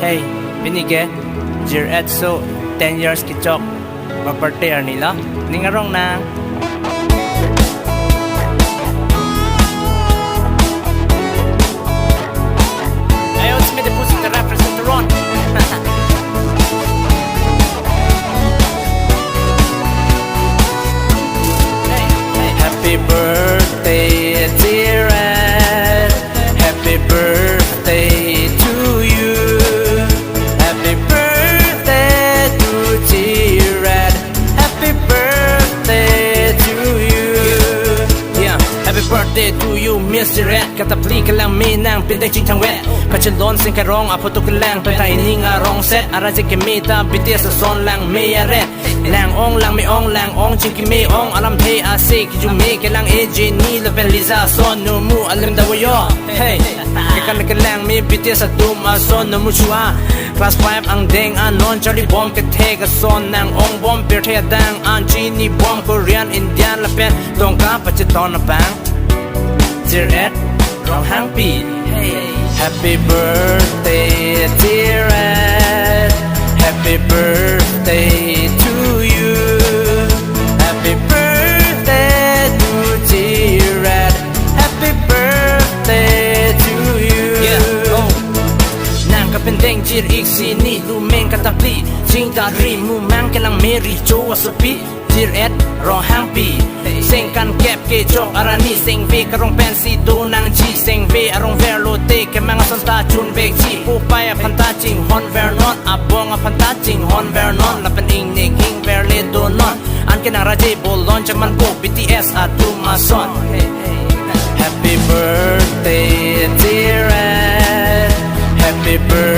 Hey, binige, Jir Et so 10 years kichok, ma-birthday nila, ningarong na. Ayo, it's me Diphu sa Christin Teron. Happy birthday, dear Ed. Happy birthday to you. Happy birthday to Jir Et. Happy birthday to you. Yeah, happy birthday to you, Miss Jir Et. Katapli kelangme nang pinden chingthang wet. Kachelon seng karong aphoto kelang penta ening arong set. Araje keme BTS ason langme aret. Lang ong langme ong lang ong chingkime ong Alamthe ase kejume kelang Jennie Lapen ason Neomu alamdawoyo. Hey, Kekan kelangme BTS atum ason Neomu joh-a Class 5 angdeng anon Charlie bomb kethe ason nang ong bomb pirthe dang an Jennie bomb Korean Indian Lapen tongka pacheton na bang Jir Et Ronghangpi. Hey, happy birthday, dear Ed. Happy birthday to you. Happy birthday to Jir Et. Happy birthday to you. Yeah, oh. Nang kapendeng Jir sini Lumeng Katapli chingthang mumang kelangme joh-a sopi Jir Et Ronghangpi. Seng kan kep ke jok arani seng ve karong pensi do nang chi seng ve arong verlo te keme ason ta chun ve chi pupai apanta ching hon vernon abong apanta ching hon vernon Lapen ening verle do non an ken Araje bolon chaman ko BTS atum ason. Happy birthday, dear Ed. Happy birthday